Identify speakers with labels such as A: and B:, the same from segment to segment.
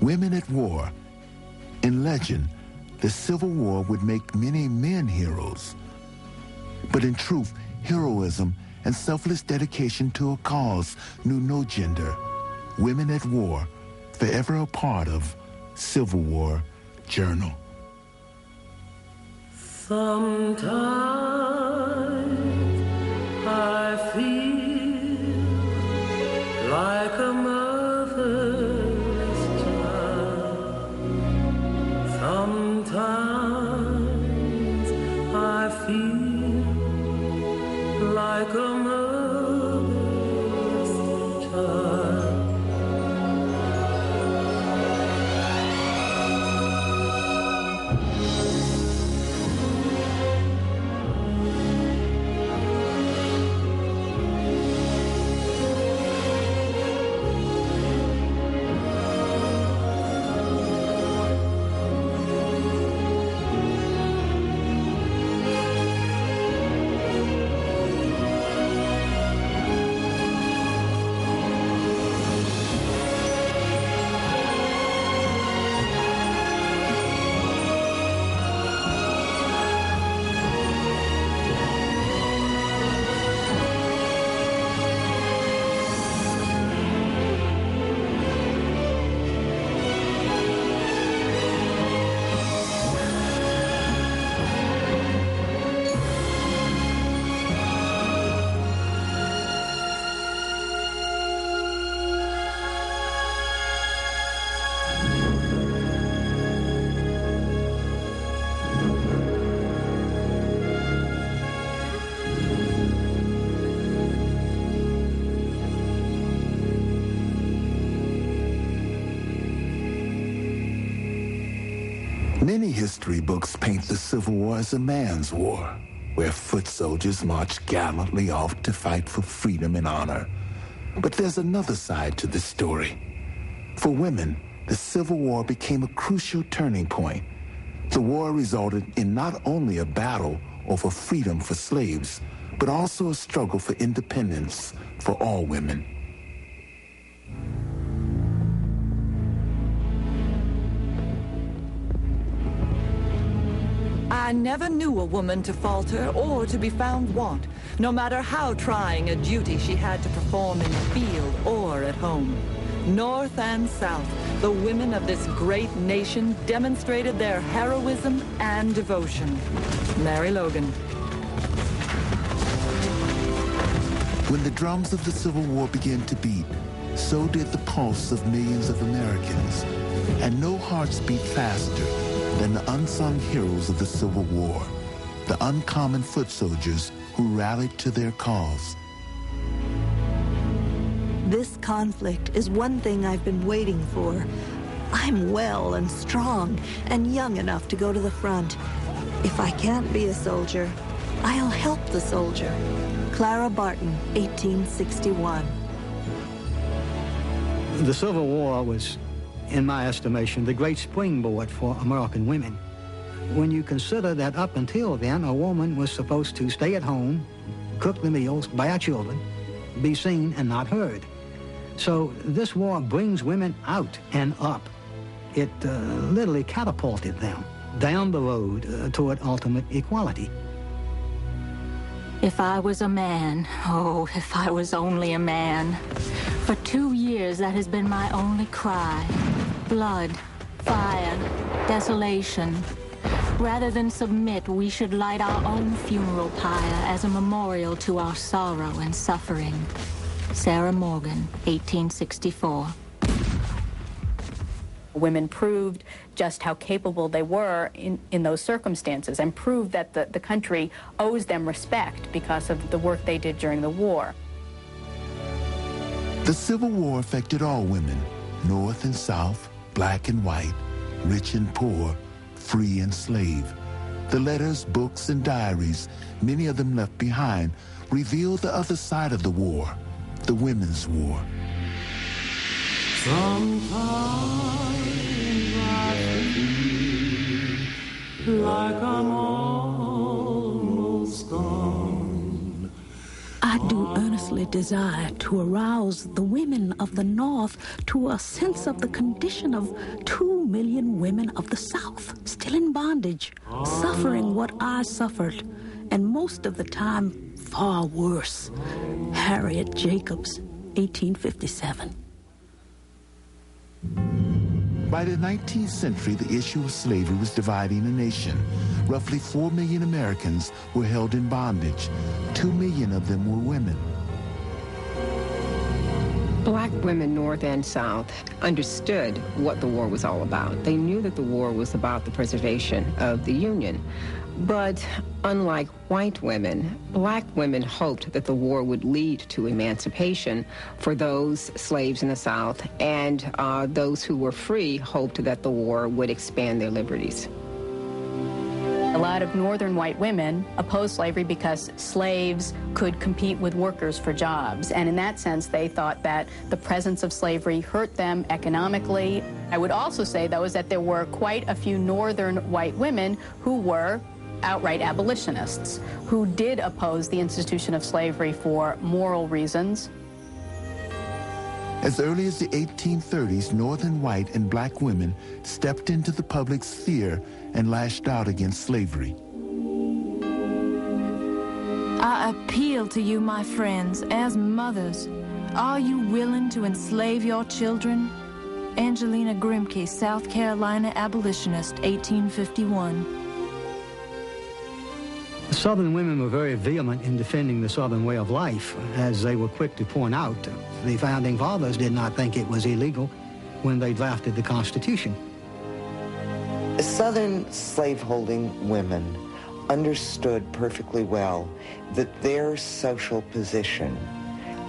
A: Women at war. In legend, the Civil War would make many men heroes. But in truth, heroism and selfless dedication to a cause knew no gender. Women at War, forever a part of Civil War Journal.
B: Sometimes I feel like a motherless child. Sometimes I feel like a motherless child.
A: Many history books paint the Civil War as a man's war, where foot soldiers marched gallantly off to fight for freedom and honor. But there's another side to this story. For women, the Civil War became a crucial turning point. The war resulted in not only a battle over freedom for slaves, but also a struggle for independence for all women.
C: I never knew a woman to falter or to be found want, no matter how trying a duty she had to perform in the field or at home. North and South, the women of this great nation demonstrated their heroism and devotion. Mary Logan.
A: When the drums of the Civil War began to beat, so did the pulse of millions of Americans. And no hearts beat faster than the unsung heroes of the Civil War, the uncommon foot soldiers who rallied to their cause.
D: This conflict is one thing I've been waiting for. I'm well and strong and young enough to go to the front. If I can't be a soldier, I'll help the soldier. Clara Barton, 1861.
E: The Civil War was, in my estimation, the great springboard for American women. When you consider that up until then, a woman was supposed to stay at home, cook the meals, bear children, be seen and not heard. So this war brings women out and up. It literally catapulted them down the road toward ultimate equality.
F: If I was a man, oh, if I was only a man. For 2 years, that has been my only cry. Blood, fire, desolation. Rather than submit, we should light our own funeral pyre as a memorial to our sorrow and suffering. Sarah Morgan, 1864.
G: Women proved just how capable they were in those circumstances and proved that the country owes them respect because of the work they did during the war.
A: The Civil War affected all women, North and South, black and white, rich and poor, free and slave. The letters, books, and diaries, many of them left behind, revealed the other side of the war, the women's war.
B: Sometimes I feel like I'm almost gone.
H: I do earnestly earnestly desire to arouse the women of the North to a sense of the condition of 2 million women of the South, still in bondage, suffering what I suffered, and most of the time far worse. Harriet Jacobs, 1857.
A: By the 19th century, the issue of slavery was dividing the nation. Roughly 4 million Americans were held in bondage. 2 million of them were women.
I: Black women, North and South, understood what the war was all about. They knew that the war was about the preservation of the Union. But unlike white women, black women hoped that the war would lead to emancipation for those slaves in the South, and those who were free hoped that the war would expand their liberties.
G: A lot of northern white women opposed slavery because slaves could compete with workers for jobs. And in that sense, they thought that the presence of slavery hurt them economically. I would also say, though, is that there were quite a few northern white women who were outright abolitionists, who did oppose the institution of slavery for moral reasons.
A: As early as the 1830s, northern white and black women stepped into the public sphere and lashed out against slavery.
J: I appeal to you, my friends, as mothers. Are you willing to enslave your children? Angelina Grimke, South Carolina abolitionist, 1851.
E: Southern women were very vehement in defending the Southern way of life. As they were quick to point out, the Founding Fathers did not think it was illegal when they drafted the Constitution.
K: Southern slaveholding women understood perfectly well that their social position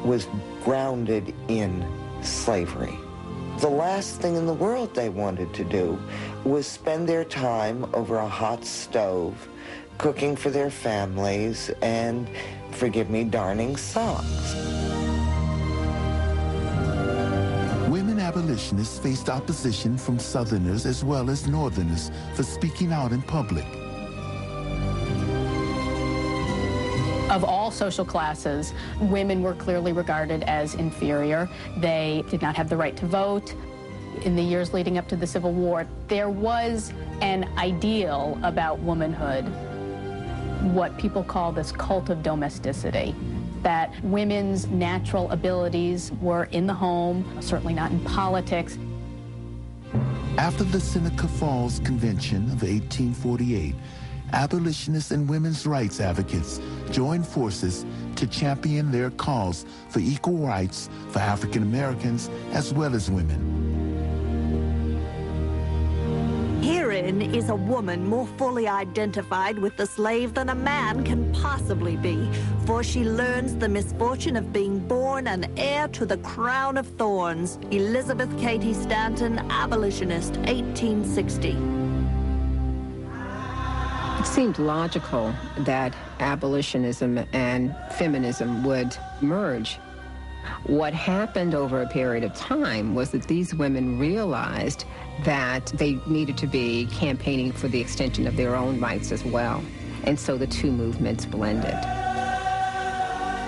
K: was grounded in slavery. The last thing in the world they wanted to do was spend their time over a hot stove, cooking for their families, and, forgive me, darning socks.
A: Women abolitionists faced opposition from Southerners as well as Northerners for speaking out in public.
G: Of all social classes, women were clearly regarded as inferior. They did not have the right to vote. In the years leading up to the Civil War, there was an ideal about womanhood, what people call this cult of domesticity, that women's natural abilities were in the home, certainly not in politics.
A: After the Seneca Falls Convention of 1848, abolitionists and women's rights advocates joined forces to champion their cause for equal rights for African Americans as well as women.
D: Herein is a woman more fully identified with the slave than a man can possibly be, for she learns the misfortune of being born an heir to the crown of thorns. Elizabeth Cady Stanton, abolitionist, 1860.
I: It seemed logical that abolitionism and feminism would merge. What happened over a period of time was that these women realized that they needed to be campaigning for the extension of their own rights as well. And so the two movements blended.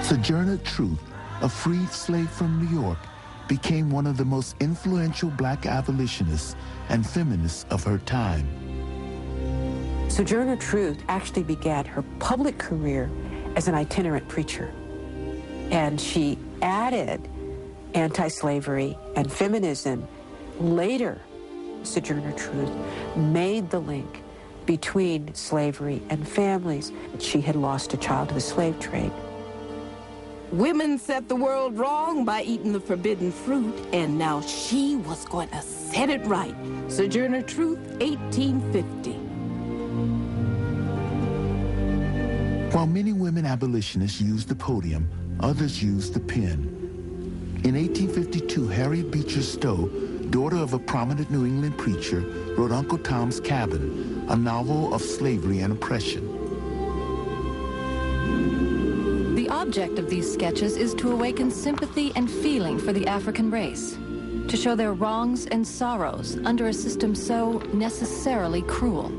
A: Sojourner Truth, a freed slave from New York, became one of the most influential black abolitionists and feminists of her time.
L: Sojourner Truth actually began her public career as an itinerant preacher. And she added anti-slavery and feminism. Later, Sojourner Truth made the link between slavery and families. She had lost a child to the slave trade.
H: Women set the world wrong by eating the forbidden fruit, and now she was going to set it right. Sojourner Truth, 1850.
A: While many women abolitionists used the podium, others used the pen. In 1852, Harriet Beecher Stowe, daughter of a prominent New England preacher, wrote Uncle Tom's Cabin, a novel of slavery and oppression.
J: The object of these sketches is to awaken sympathy and feeling for the African race, to show their wrongs and sorrows under a system so necessarily cruel.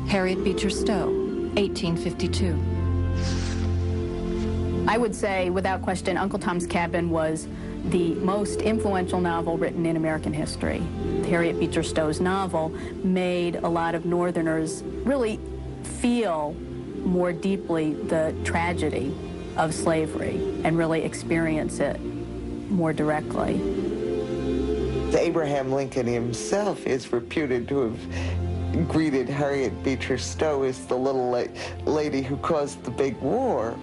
J: Harriet Beecher Stowe, 1852.
G: I would say, without question, Uncle Tom's Cabin was the most influential novel written in American history. Harriet Beecher Stowe's novel made a lot of Northerners really feel more deeply the tragedy of slavery and really experience it more directly.
K: Abraham Lincoln himself is reputed to have greeted Harriet Beecher Stowe as the little lady who caused the big war.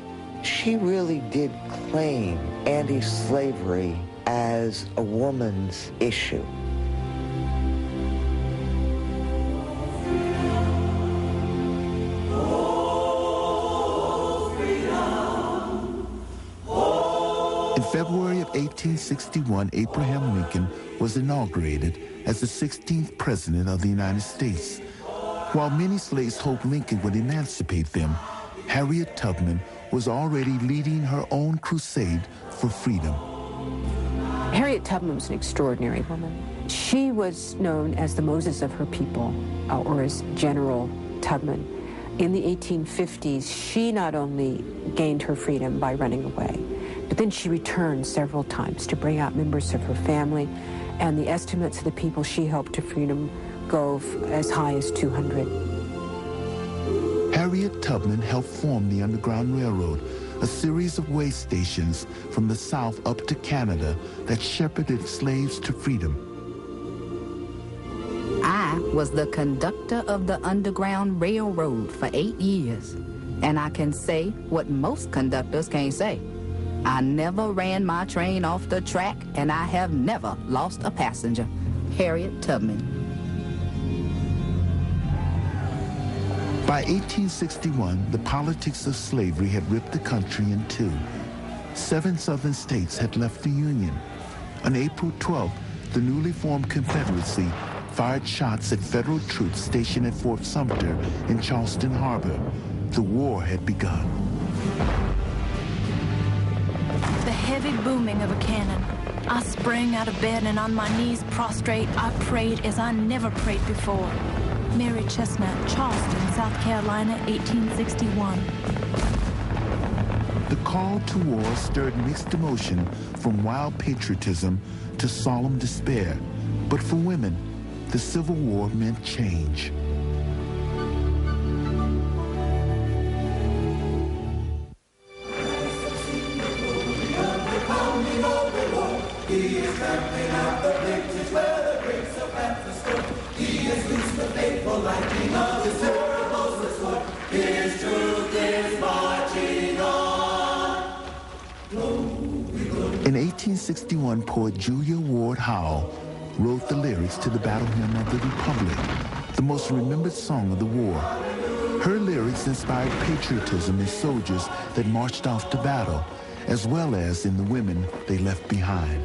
K: She really did claim anti-slavery as a woman's issue.
A: In February of 1861, Abraham Lincoln was inaugurated as the 16th President of the United States. While many slaves hoped Lincoln would emancipate them, Harriet Tubman was already leading her own crusade for freedom.
L: Harriet Tubman was an extraordinary woman. She was known as the Moses of her people, or as General Tubman. In the 1850s, she not only gained her freedom by running away, but then she returned several times to bring out members of her family, and the estimates of the people she helped to freedom go as high as 200.
A: Harriet Tubman helped form the Underground Railroad, a series of way stations from the South up to Canada that shepherded slaves to freedom.
M: I was the conductor of the Underground Railroad for 8 years, and I can say what most conductors can't say. I never ran my train off the track, and I have never lost a passenger. Harriet Tubman.
A: By 1861, the politics of slavery had ripped the country in two. 7 southern states had left the Union. On April 12th, the newly formed Confederacy fired shots at federal troops stationed at Fort Sumter in Charleston Harbor. The war had begun.
J: The heavy booming of a cannon. I sprang out of bed and on my knees prostrate, I prayed as I never prayed before. Mary Chestnut, Charleston, South Carolina, 1861.
A: The call to war stirred mixed emotion from wild patriotism to solemn despair. But for women, the Civil War meant change.
B: He is trampling out the bridges where the great Sir Francis stood. He has loosed the fateful lightning of his terrible sword. His truth is marching on.
A: In 1861, poet Julia Ward Howe wrote the lyrics to the Battle Hymn of the Republic, the most remembered song of the war. Her lyrics inspired patriotism in soldiers that marched off to battle, as well as in the women they left behind.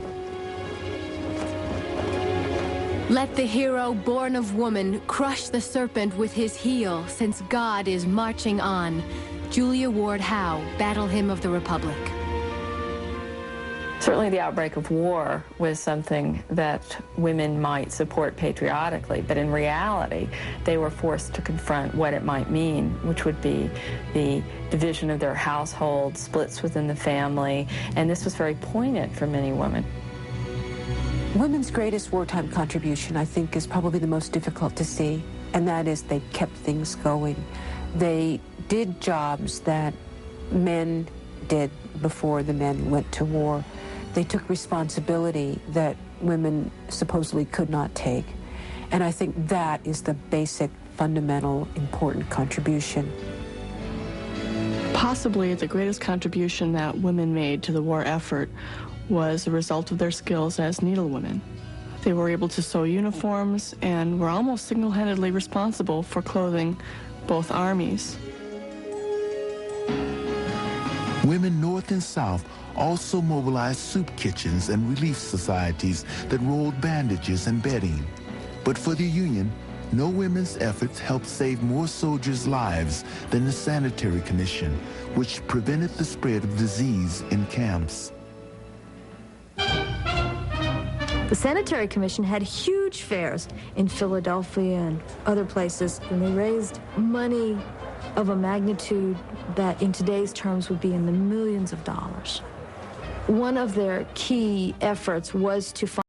N: Let the hero born of woman crush the serpent with his heel, since God is marching on. Julia Ward Howe, Battle Hymn of the Republic.
O: Certainly the outbreak of war was something that women might support patriotically, but in reality, they were forced to confront what it might mean, which would be the division of their household, splits within the family, and this was very poignant for many women.
L: Women's greatest wartime contribution, I think, is probably the most difficult to see, and that is they kept things going. They did jobs that men did before the men went to war. They took responsibility that women supposedly could not take. And I think that is the basic, fundamental, important contribution.
P: Possibly the greatest contribution that women made to the war effort was a result of their skills as needlewomen. They were able to sew uniforms and were almost single-handedly responsible for clothing both armies.
A: Women North and South also mobilized soup kitchens and relief societies that rolled bandages and bedding. But for the Union, no women's efforts helped save more soldiers' lives than the Sanitary Commission, which prevented the spread of disease in camps.
Q: The Sanitary Commission had huge fairs in Philadelphia and other places, and they raised money of a magnitude that in today's terms would be in the millions of dollars. One of their key efforts was to find